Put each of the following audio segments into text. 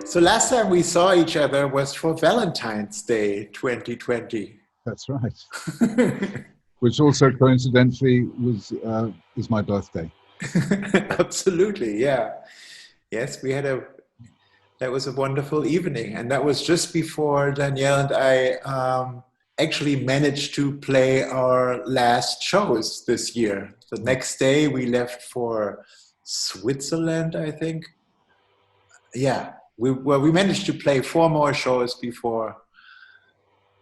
So last time we saw each other was for Valentine's Day 2020. That's right. Which also coincidentally is my birthday. Absolutely, yeah. Yes, that was a wonderful evening. And that was just before Danielle and I actually managed to play our last shows this year. The next day we left for Switzerland, I think. Yeah, we managed to play 4 more shows before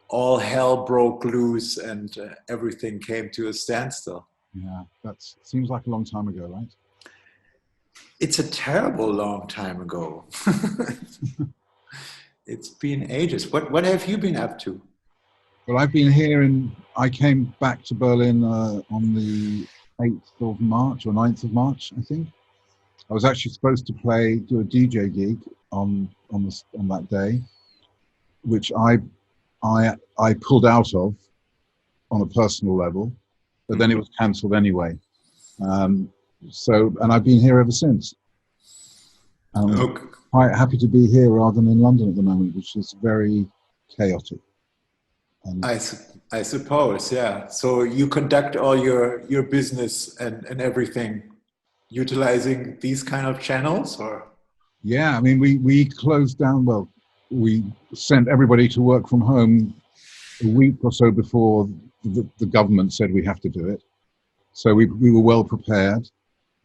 all hell broke loose and everything came to a standstill. Yeah, that seems like a long time ago, right? It's a terrible long time ago. It's been ages. What have you been up to? Well, I've been here I came back to Berlin on the 8th of March or 9th of March, I think. I was actually supposed to do a DJ gig on that day, which I pulled out of on a personal level, but then it was cancelled anyway. And I've been here ever since. Okay. Quite happy to be here rather than in London at the moment, which is very chaotic. I suppose, yeah. So you conduct all your business and everything utilizing these kind of channels, or? Yeah, I mean, we closed down. Well, we sent everybody to work from home a week or so before the government said we have to do it. So we were well prepared,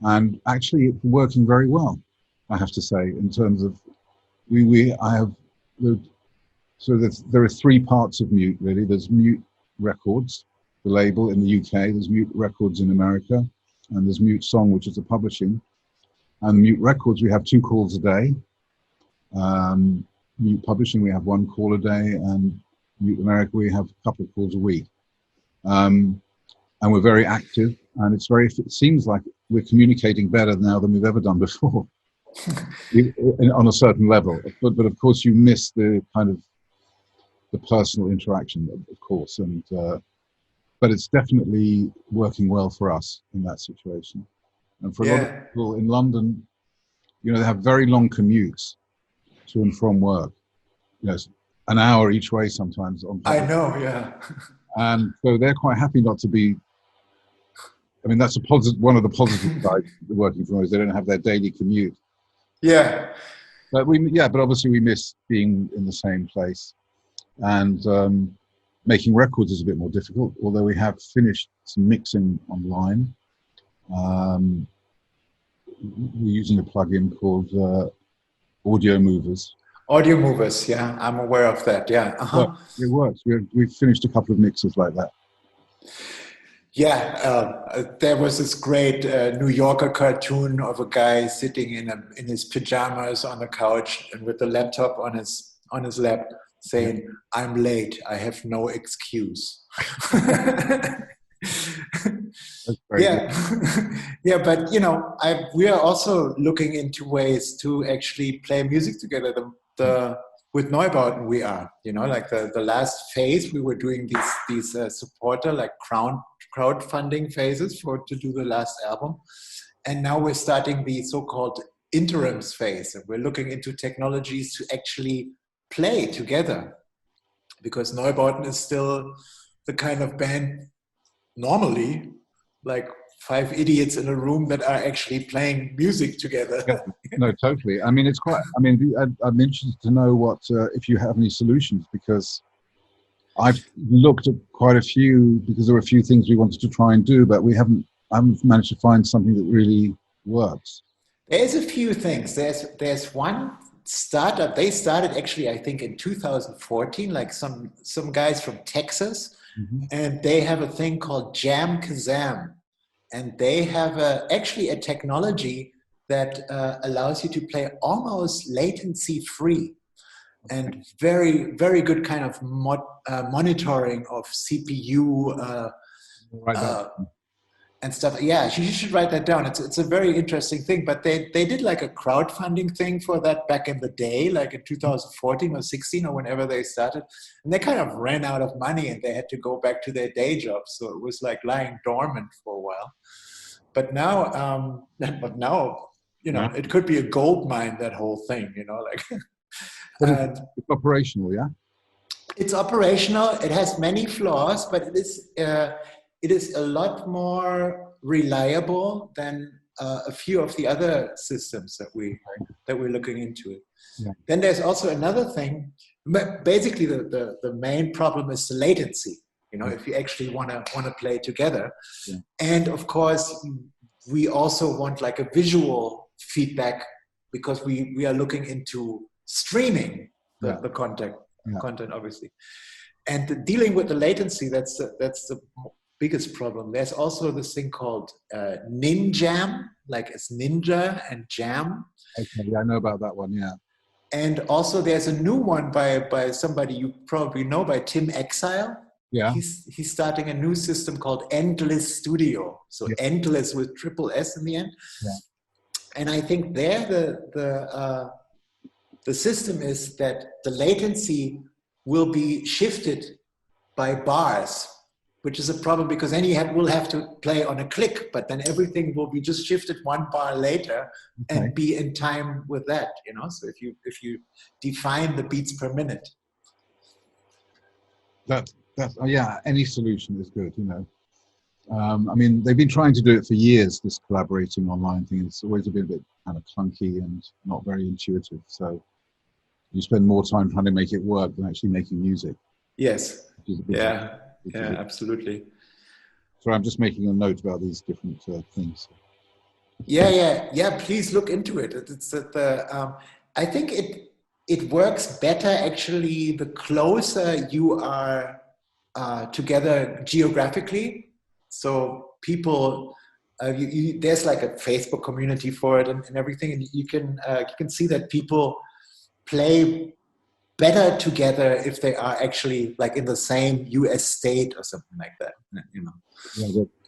and actually it's working very well, I have to say, in terms of there are 3 parts of Mute, really. There's Mute Records, the label in the UK, there's Mute Records in America, and there's Mute Song, which is the publishing. And Mute Records, we have 2 calls a day. Mute Publishing, we have 1 call a day, and Mute America, we have a couple of calls a week. And we're very active, and it seems like we're communicating better now than we've ever done before, on a certain level. But of course, you miss the kind of the personal interaction, of course, but it's definitely working well for us in that situation. And for a lot of people in London, they have very long commutes to and from work. An hour each way sometimes. I know, yeah. And so they're quite happy not to be. I mean, that's one of the positive sides of working from home is they don't have their daily commute. Yeah. But obviously we miss being in the same place, and making records is a bit more difficult. Although we have finished some mixing online. We're using a plugin called Audio Movers. Audio Movers, yeah, I'm aware of that. Yeah, it works. We've finished a couple of mixes like that. Yeah, there was this great New Yorker cartoon of a guy sitting in his pajamas on the couch and with the laptop on his lap, saying, "I'm late. I have no excuse." Yeah, yeah, but we are also looking into ways to actually play music together. With Neubauten, we are, like the last phase, we were doing these supporter, like crowdfunding phases to do the last album, and now we're starting the so-called interims phase, and we're looking into technologies to actually play together, because Neubauten is still the kind of band normally like 5 idiots in a room that are actually playing music together. Yeah, no, totally. I mean, I'm interested to know what if you have any solutions, because I've looked at quite a few, because there were a few things we wanted to try and do, but I haven't managed to find something that really works. There's a few things. There's one startup. They started actually, I think, in 2014, like some guys from Texas, and they have a thing called Jam Kazam, and they have actually a technology that allows you to play almost latency free, and very, very good kind of monitoring of CPU and stuff. Yeah, you should write that down. It's a very interesting thing. But they did like a crowdfunding thing for that back in the day, like in 2014 or 16 or whenever they started. And they kind of ran out of money and they had to go back to their day jobs. So it was like lying dormant for a while. But now, it could be a gold mine, that whole thing, like. But it's operational, yeah? It's operational. It has many flaws, but it is a lot more reliable than a few of the other systems that we're looking into. Yeah. Then there's also another thing. Basically, the main problem is the latency. You know, if you actually want to play together, yeah. And of course, we also want like a visual feedback because we are looking into streaming the content, obviously. And dealing with the latency, that's the biggest problem. There's also this thing called Ninjam, like it's ninja and jam. Okay, yeah, I know about that one, yeah. And also there's a new one by somebody you probably know, by Tim Exile. Yeah. He's starting a new system called Endless Studio. So yeah. Endless with triple S in the end. Yeah. And I think there the system is that the latency will be shifted by bars, which is a problem because then will have to play on a click, but then everything will be just shifted one bar later and be in time with that, you know. So if you define the beats per minute. That's yeah, any solution is good, you know. I mean, they've been trying to do it for years, this collaborating online thing. It's always been a bit kind of clunky and not very intuitive. So you spend more time trying to make it work than actually making music. Yes. Yeah, absolutely. So I'm just making a note about these different things. Yeah. Please look into it. It's I think it works better actually the closer you are together geographically. So people, there's like a Facebook community for it and everything, and you can see that people play better together if they are actually like in the same US state or something like that, you know.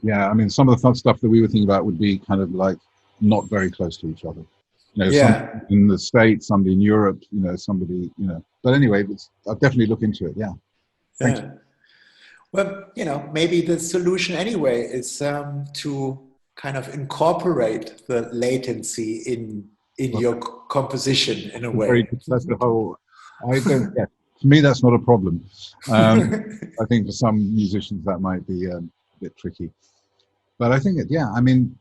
Yeah, I mean, some of the fun stuff that we were thinking about would be kind of like not very close to each other. You know, somebody in the States, somebody in Europe, you know, somebody, you know. But anyway, I'll definitely look into it, yeah. Thank you. Well, you know, maybe the solution anyway is to kind of incorporate the latency in your composition in a way. That's the whole. I don't. Yeah, for me, that's not a problem. I think for some musicians that might be a bit tricky, but I think I mean,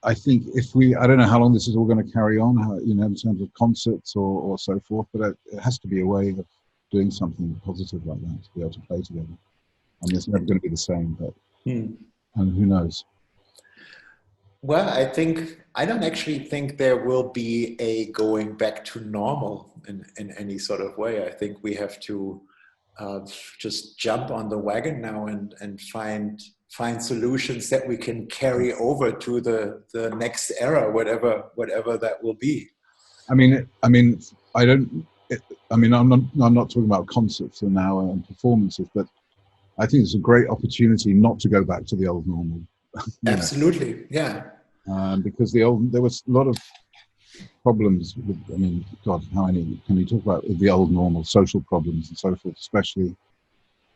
I think if I don't know how long this is all going to carry on, you know, in terms of concerts or so forth, but it has to be a way of doing something positive like that to be able to play together. I mean, it's never going to be the same, but and who knows. Well, I don't actually think there will be a going back to normal in any sort of way. I think we have to just jump on the wagon now and find solutions that we can carry over to the next era, whatever that will be. I mean, I'm not talking about concerts now and performances, but I think it's a great opportunity not to go back to the old normal. Absolutely, yeah. Because there was a lot of problems with, I mean, God, how many can we talk about the old normal, social problems and so forth, especially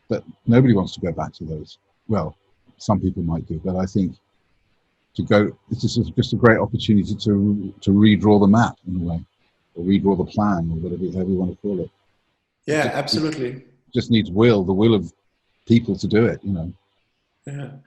that nobody wants to go back to those. Well, some people might do, but I think this is just a great opportunity to redraw the map in a way, or redraw the plan, or whatever you want to call it. Yeah, absolutely. Just needs the will of people to do it, you know. Yeah,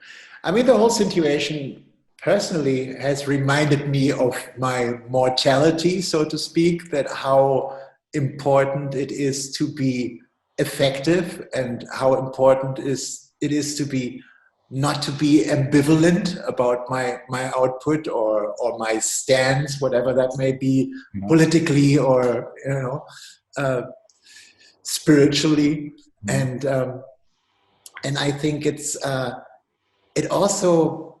I mean, the whole situation personally has reminded me of my mortality, so to speak, that how important it is to be effective and how important it is to be not to be ambivalent about my output or my stance, whatever that may be, politically or, you know, spiritually. And I think it also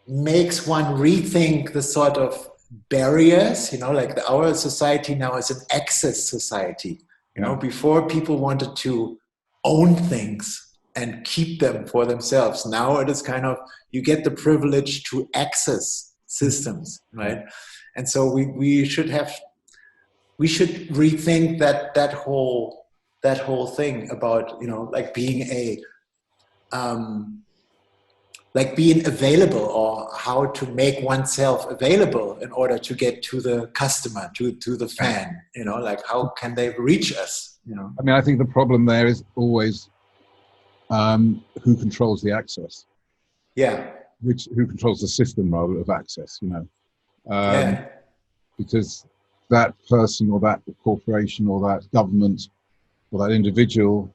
makes one rethink the sort of barriers, you know, like our society now is an access society. You know, before people wanted to own things and keep them for themselves. Now it is kind of, you get the privilege to access systems, right? And so we should rethink that whole thing about, you know, like being like being available, or how to make oneself available in order to get to the customer, to the fan, you know, like how can they reach us, you know? I mean, I think the problem there is always who controls the access. Yeah. Who controls the system rather of access, you know? Yeah. Because that person or that corporation or that government or that individual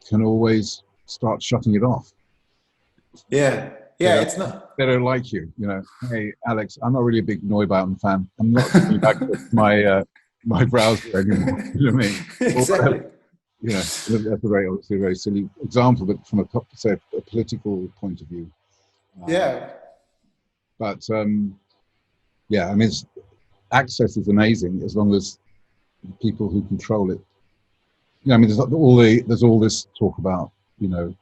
can always start shutting it off. Yeah. Yeah. It's not. They don't like you, you know. Hey, Alex, I'm not really a big Neubauten fan. I'm not giving you access to my browser anymore. You know what I mean? Exactly. You know, that's obviously a very silly example, but from say a political point of view. Yeah. But yeah, I mean, access is amazing as long as people who control it. You know, I mean, there's all this talk about, you know,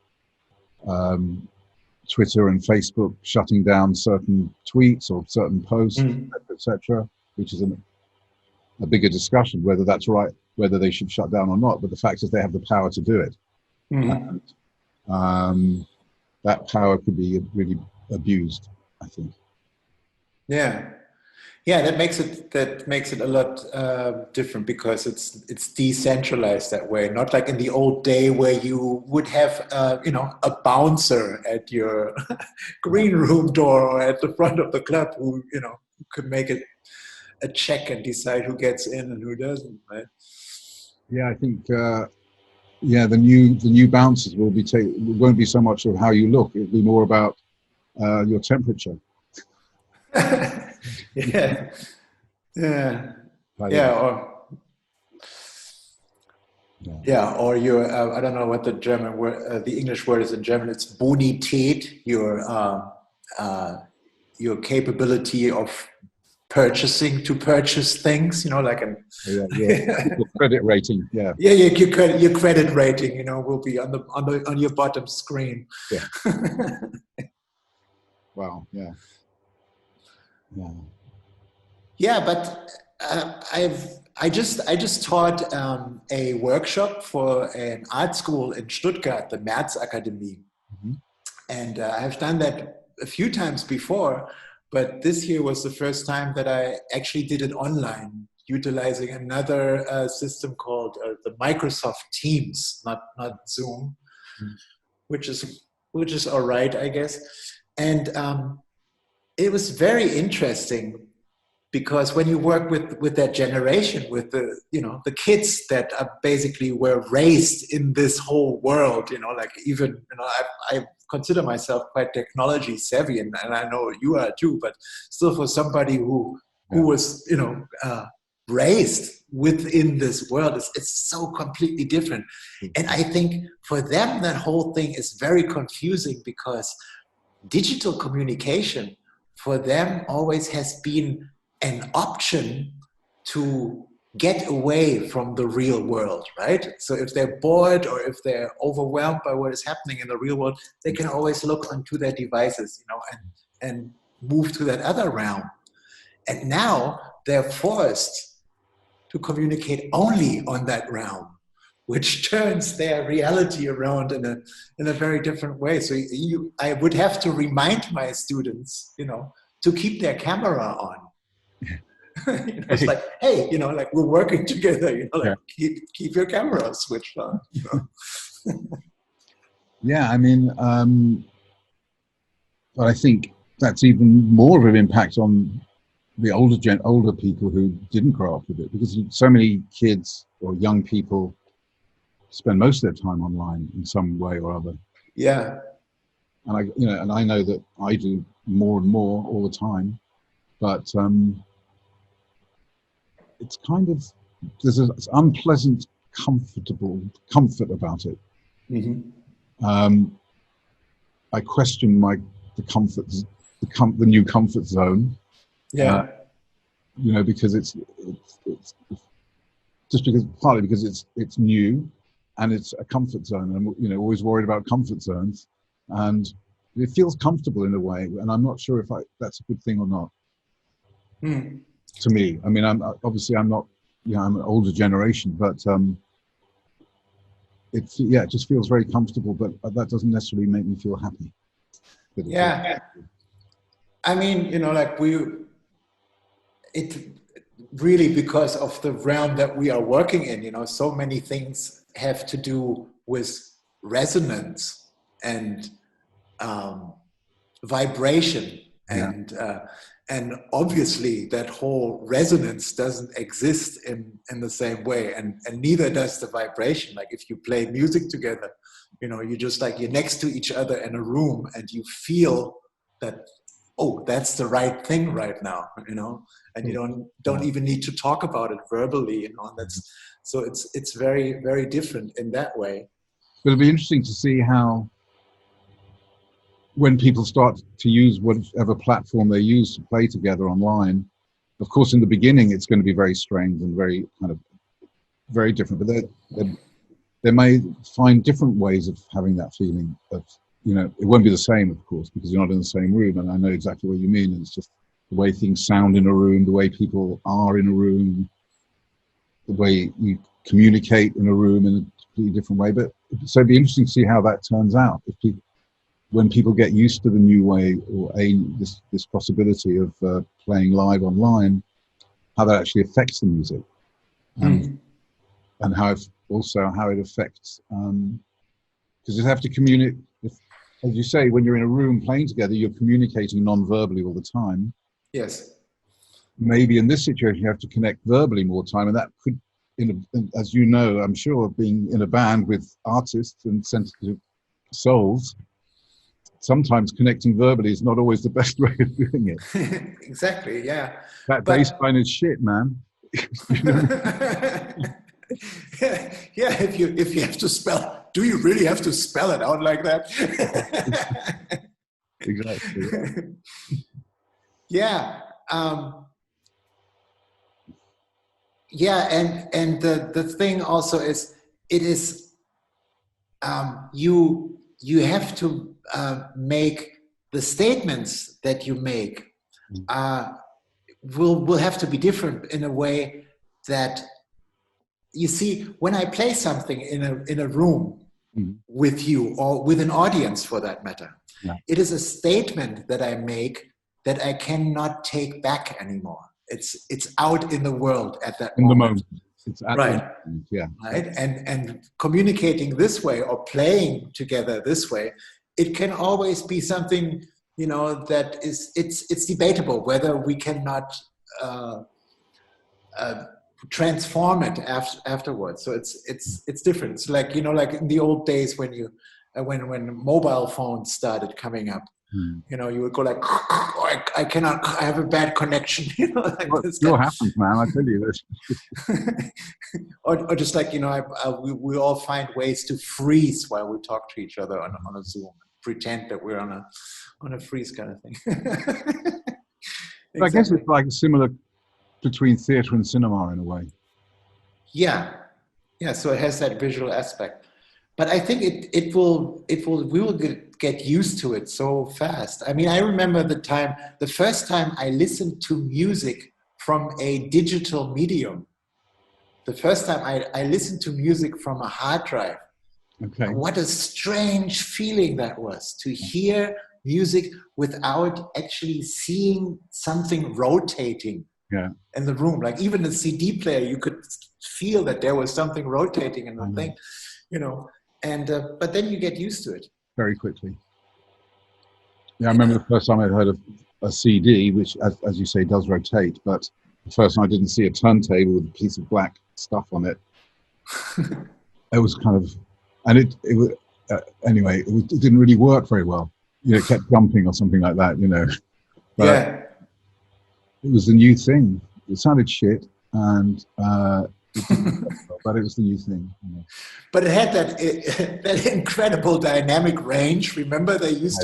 Twitter and Facebook shutting down certain tweets or certain posts, etc., which is a bigger discussion whether that's right, whether they should shut down or not. But the fact is, they have the power to do it. And, that power could be really abused, I think. Yeah. Yeah, that makes it a lot different, because it's decentralized that way. Not like in the old day where you would have you know, a bouncer at your green room door or at the front of the club who, you know, could make it a check and decide who gets in and who doesn't, right? Yeah, I think yeah, the new bouncers won't be so much of how you look. It'll be more about your temperature. Yeah. Yeah. Yeah, or your I don't know what the German word, the English word is in German. It's Bonität, your capability of to purchase things. You know, like an your credit rating. Yeah. Yeah, your credit rating. You know, will be on your bottom screen. Yeah. Wow. Yeah. Yeah. Yeah, but I just taught a workshop for an art school in Stuttgart, the März Akademie, and I've done that a few times before, but this year was the first time that I actually did it online, utilizing another system called the Microsoft Teams, not Zoom, which is all right, I guess, and it was very interesting. Because when you work with that generation, with the, you know, the kids that are basically were raised in this whole world, you know, like even, you know, I consider myself quite technology savvy, and I know you are too, but still, for somebody who was, you know, raised within this world, it's so completely different. And I think for them, that whole thing is very confusing, because digital communication for them always has been an option to get away from the real world, right? So if they're bored or if they're overwhelmed by what is happening in the real world, they can always look onto their devices, you know, and move to that other realm. And now they're forced to communicate only on that realm, which turns their reality around in a very different way. So I would have to remind my students, you know, to keep their camera on. You know, it's like, hey, you know, like we're working together, you know, like keep your camera switched on. You know? Yeah, I mean, but I think that's even more of an impact on the older people who didn't grow up with it, because so many kids or young people spend most of their time online in some way or other. Yeah. And I know that I do more and more all the time, but it's kind of, there's an unpleasant comfort about it. I question the new comfort zone. Yeah. You know, because it's just partly because it's new and it's a comfort zone, and you know, always worried about comfort zones, and it feels comfortable in a way, and I'm not sure if that's a good thing or not. To me, I mean, I'm not, you know, I'm an older generation, but it just feels very comfortable, but that doesn't necessarily make me feel happy. Yeah. I mean, like it really, because of the realm that we are working in, so many things have to do with resonance and vibration, and obviously that whole resonance doesn't exist in the same way, and neither does the vibration. Like if you play music together, you just like, you're next to each other in a room and you feel that, oh, that's the right thing right now, and you don't even need to talk about it verbally, and that's, so it's very, very different in that way. But it'll be interesting to see how, when people start to use whatever platform they use to play together online, of course, in the beginning, it's going to be very strange and very kind of very different, but they may find different ways of having that feeling of, it won't be the same, of course, because you're not in the same room. And I know exactly what you mean. And it's just the way things sound in a room, the way people are in a room, the way you communicate in a room in a completely different way. But so it'd be interesting to see how that turns out. When people get used to the new way, or this possibility of playing live online, how that actually affects the music, and how it affects, because you have to communicate. As you say, when you're in a room playing together, you're communicating non-verbally all the time. Yes. Maybe in this situation, you have to connect verbally more time, and that could, as you know, I'm sure, being in a band with artists and sensitive souls, sometimes connecting verbally is not always the best way of doing it. Exactly, yeah. That bass line is shit, man. Yeah, if you have to spell, do you really have to spell it out like that? Exactly. Yeah. And the thing also is, it is, you have to make the statements that you make will have to be different in a way that, you see, when I play something in a room with you, or with an audience for that matter, it is a statement that I make that I cannot take back anymore. It's out in the world at that moment. In the moment. It's at right. The moment, yeah. Right. And communicating this way, or playing together this way, it can always be something, that is, it's debatable whether we cannot transform it afterwards. So it's different. It's like, like in the old days when when mobile phones started coming up, you would go like, oh, I cannot, I have a bad connection. Like well, this it happens, man. I tell you this. or just like, we all find ways to freeze while we talk to each other on a Zoom, pretend that we're on a freeze kind of thing. Exactly. I guess it's like similar between theatre and cinema in a way. Yeah. So it has that visual aspect, but I think we will get used to it so fast. I mean, I remember the first time I listened to music from a digital medium. The first time I listened to music from a hard drive. Okay. What a strange feeling that was, to hear music without actually seeing something rotating in the room. Like even the CD player, you could feel that there was something rotating in the thing, and but then you get used to it. Very quickly. Yeah, I remember the first time I heard of a CD, which, as you say, does rotate, but the first time I didn't see a turntable with a piece of black stuff on it. It was kind of, and it was, anyway, it didn't really work very well. It kept jumping or something like that, But it was the new thing. It sounded shit, and but it was the new thing. But it had that incredible dynamic range. Remember, they used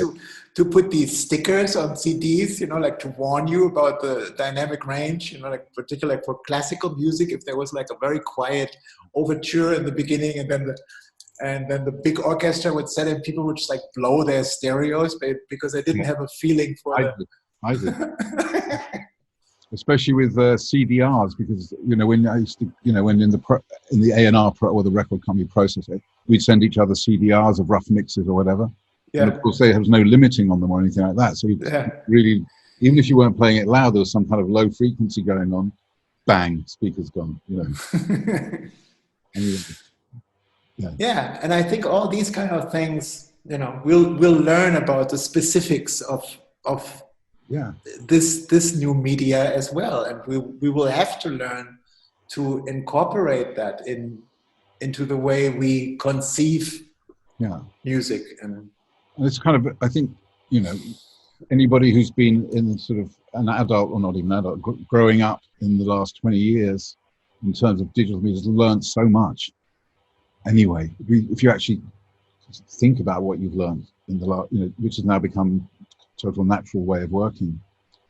to put these stickers on CDs, like to warn you about the dynamic range, like particularly for classical music, if there was like a very quiet overture in the beginning, and then the big orchestra would set in, people would just like blow their stereos because they didn't have a feeling for I did. Especially with CDRs, because when I used to, when in the A&R or the record company process it, we'd send each other CDRs of rough mixes or whatever. And of course, they have no limiting on them or anything like that. So you really, even if you weren't playing it loud, there was some kind of low frequency going on. Bang, speaker's gone. You know. Yeah, and I think all these kind of things, you know, we'll learn about the specifics of this new media as well, and we will have to learn to incorporate that into the way we conceive music. And it's kind of, I think, you know, anybody who's been in sort of an adult, or not even adult, growing up in the last 20 years in terms of digital music has learned so much. Anyway, if you actually think about what you've learned in the last, you know, which has now become a total natural way of working,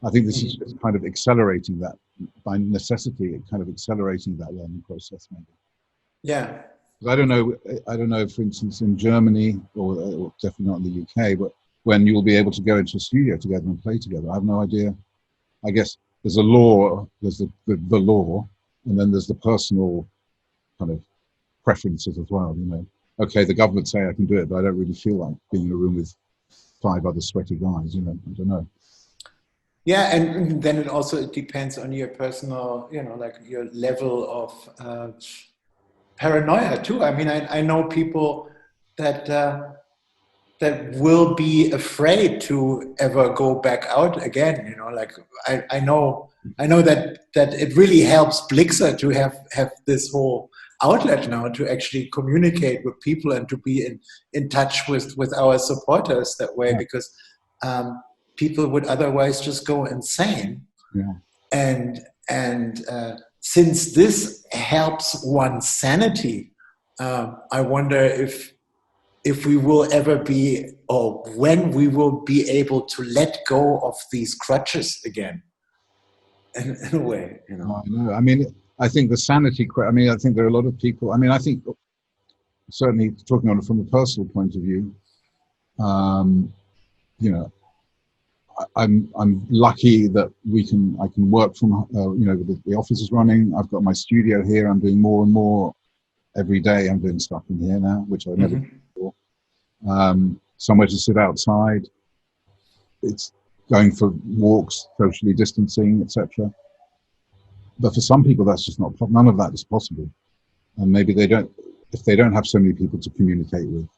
I think this is just kind of accelerating that by necessity, kind of accelerating that learning process, maybe. Yeah. I don't know, for instance, in Germany, or definitely not in the UK, but when you'll be able to go into a studio together and play together. I have no idea. I guess there's a law, there's the law, and then there's the personal kind of preferences as well, you know. Okay, the government say I can do it, but I don't really feel like being in a room with 5 other sweaty guys, you know. I don't know. Yeah, and then it depends on your personal, you know, like your level of paranoia too. I mean, I know people that will be afraid to ever go back out again. You know, like I know that it really helps Blixer to have this whole outlet now to actually communicate with people and to be in touch with our supporters that way, because people would otherwise just go insane. And since this helps one's sanity, I wonder if we will ever be, or when we will be able to let go of these crutches again, in a way, you know. I know. I mean, I think the sanity, I mean, I think there are a lot of people, I mean, I think certainly talking on it from a personal point of view, you know, I'm lucky that I can work from, you know, the office is running. I've got my studio here. I'm doing more and more every day. I'm doing stuff in here now, which I never did before. Somewhere to sit outside. It's going for walks, socially distancing, etc. But for some people, that's just not, none of that is possible. And maybe if they don't have so many people to communicate with,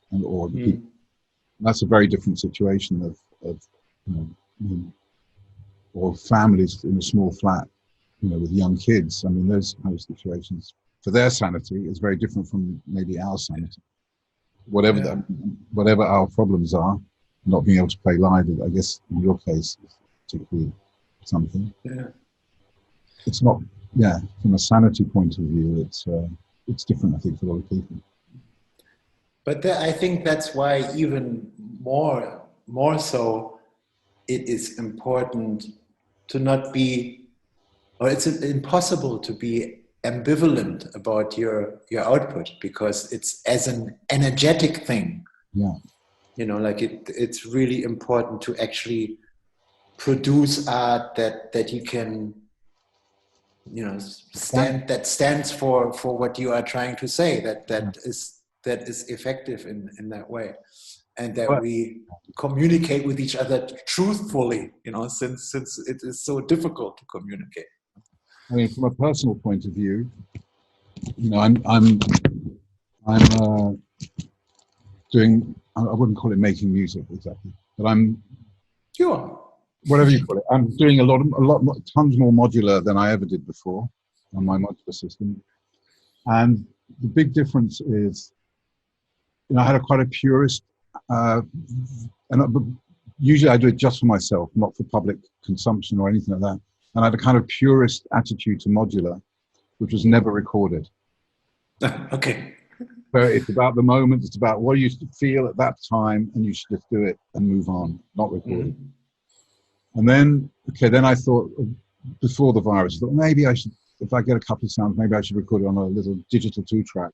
that's a very different situation of you know, or families in a small flat, you know, with young kids. I mean, those kind of situations, for their sanity, is very different from maybe our sanity. Whatever our problems are, not being able to play live, I guess in your case, is particularly something. Yeah. It's not, from a sanity point of view, it's different, I think, for a lot of people. But I think that's why even more so, it is important to not be, or it's impossible to be ambivalent about your output, because it's as an energetic thing. Yeah. You know, like it's really important to actually produce art that you can, you know, stands for what you are trying to say, that is effective in that way, and that we communicate with each other truthfully, you know, since it is so difficult to communicate. I mean, from a personal point of view, you know, I'm doing, I wouldn't call it making music exactly, but I'm whatever you call it. I'm doing a lot more, tons more modular than I ever did before on my modular system. And the big difference is, you know, I had quite a purist, and usually I do it just for myself, not for public consumption or anything like that. And I had a kind of purist attitude to modular, which was never recorded. Okay. So it's about the moment, it's about what you feel at that time, and you should just do it and move on, not record it. And then, then I thought, before the virus, I thought maybe I should, if I get a couple of sounds, maybe I should record it on a little digital 2-track.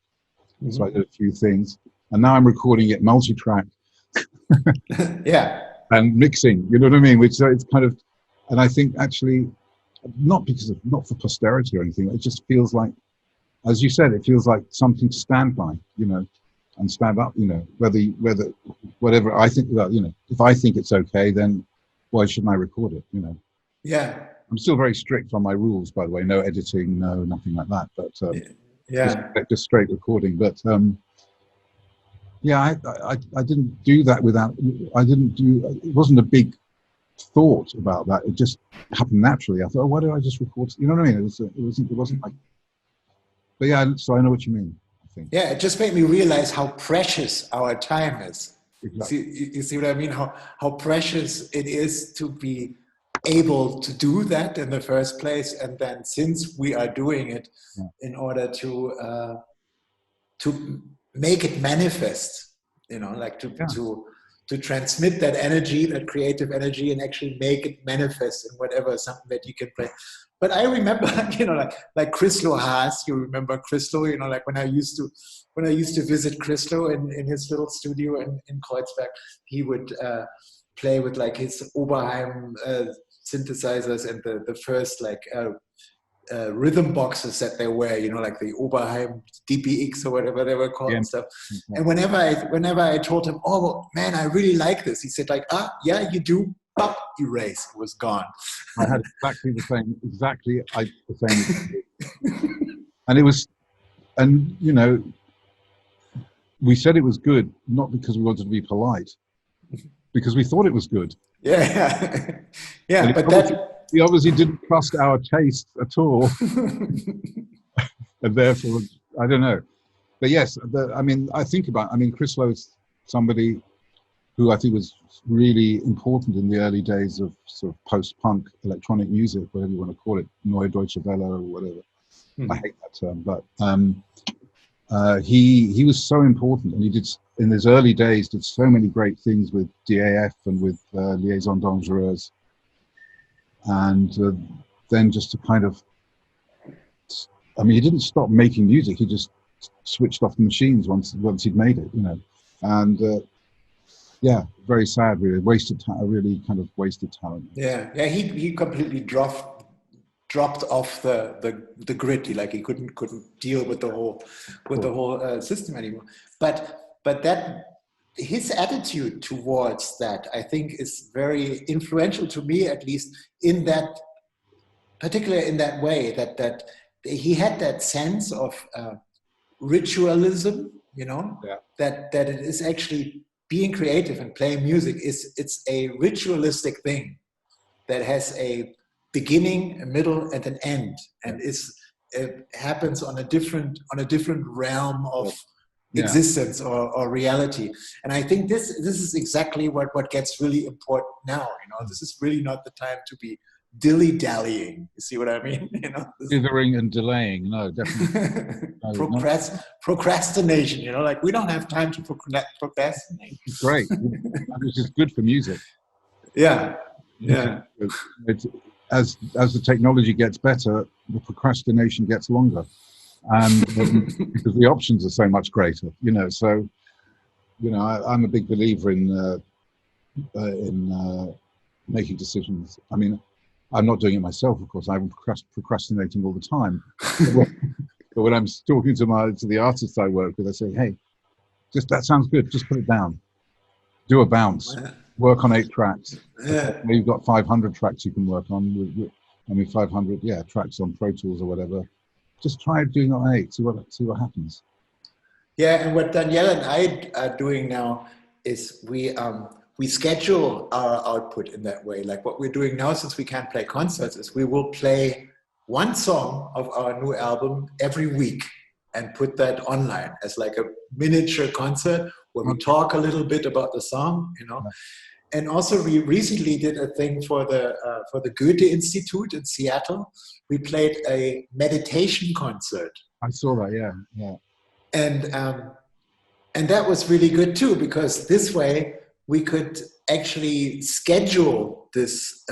So I did a few things. And now I'm recording it multi-track. And mixing, you know what I mean? Which it's kind of, and I think actually, not for posterity or anything, it just feels like, as you said, it feels like something to stand by, you know. and stand up. You know, whether whatever I think about, you know, if I think it's okay, then why shouldn't I record it? You know. Yeah. I'm still very strict on my rules, by the way. No editing, no nothing like that. But just straight recording. But yeah, I didn't do that without. I didn't do. It wasn't a big thought about that. It just happened naturally. I thought, oh, why don't I just record? You know what I mean? It wasn't like. But yeah, so I know what you mean. I think. Yeah, it just made me realize how precious our time is. Exactly. You see what I mean? How precious it is to be able to do that in the first place, and then since we are doing it, in order to make it manifest, you know, like to transmit that energy, that creative energy, and actually make it manifest in whatever, something that you can play. But I remember, you know, like Chrislo Haas. You remember Chrislo? You know, like when I used to visit Chrislo in his little studio in Kreuzberg, he would play with like his Oberheim synthesizers and the first like rhythm boxes that they were, you know, like the Oberheim DPX or whatever they were called and stuff. And whenever I told him, oh man, I really like this, he said like, yeah, you do. Pop, erase, it was gone. I had exactly the same. And it was, and you know, we said it was good not because we wanted to be polite, because we thought it was good. Yeah. But he obviously didn't trust our taste at all, and therefore, I don't know. But yes, Chris Lowe is somebody who I think was really important in the early days of sort of post-punk electronic music, whatever you want to call it, Neue Deutsche Welle or whatever. I hate that term, but he was so important, and he did in his early days did so many great things with DAF and with Liaison Dangereuse, and then just to kind of, I mean, he didn't stop making music; he just switched off the machines once he'd made it, you know, and. Yeah, very sad. Really really kind of wasted talent. Yeah. He completely dropped off the grid. He couldn't deal with the whole system anymore. But that his attitude towards that, I think, is very influential to me, at least in that, particularly in that way that he had that sense of ritualism. You know, that it is actually. Being creative and playing music it's a ritualistic thing that has a beginning, a middle, and an end, and it happens on a different realm of existence or reality. And I think this is exactly what gets really important now. You know, this is really not the time to be dilly-dallying. You see what I mean? You know, dithering and delaying. No, definitely. Procrastination. You know, like we don't have time to procrastinate. Great, which is good for music. Yeah. It's, as the technology gets better, the procrastination gets longer, and because the options are so much greater. You know, so you know, I'm a big believer in making decisions. I mean, I'm not doing it myself, of course. I'm procrastinating all the time. But when I'm talking to the artists I work with, I say, "Hey, that sounds good. Just put it down. Do a bounce. Work on 8 tracks. You've got 500 tracks you can work on. 500 tracks on Pro Tools or whatever. Just try doing it on 8. See what happens." Yeah, and what Danielle and I are doing now is we schedule our output in that way. Like what we're doing now, since we can't play concerts, is we will play one song of our new album every week and put that online as like a miniature concert where we talk a little bit about the song, you know. And also we recently did a thing for the Goethe Institute in Seattle. We played a meditation concert. I saw that, yeah. And that was really good too, because this way we could actually schedule this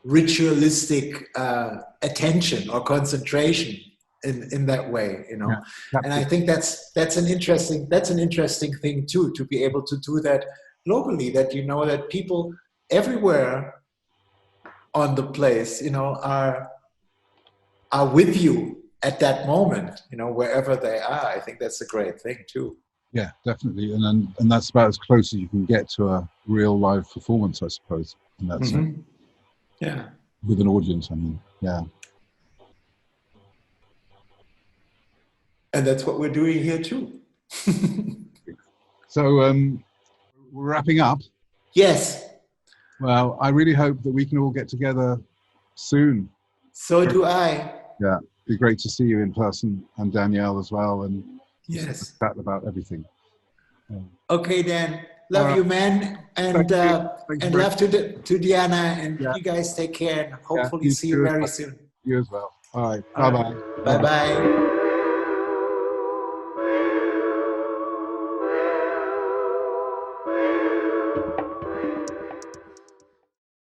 ritualistic attention or concentration in that way, you know. And I think that's an interesting thing too, to be able to do that globally, that you know that people everywhere on the place, you know, are with you at that moment, you know, wherever they are. I think that's a great thing too. Yeah, definitely, and that's about as close as you can get to a real live performance, I suppose. In that sense, yeah, with an audience. I mean, yeah. and that's what we're doing here too. So we're wrapping up. Yes. Well, I really hope that we can all get together soon. So do I. Yeah, it'd be great to see you in person, and Danielle as well, and Yes. chat about everything. Okay, Dan. All Love right. you, man, Thank you. Thank you very love to Diana, and much. you guys take care, and Yeah, hopefully you see you too as very well. soon. You as well. All right. All Bye-bye. right. Bye Bye-bye. bye.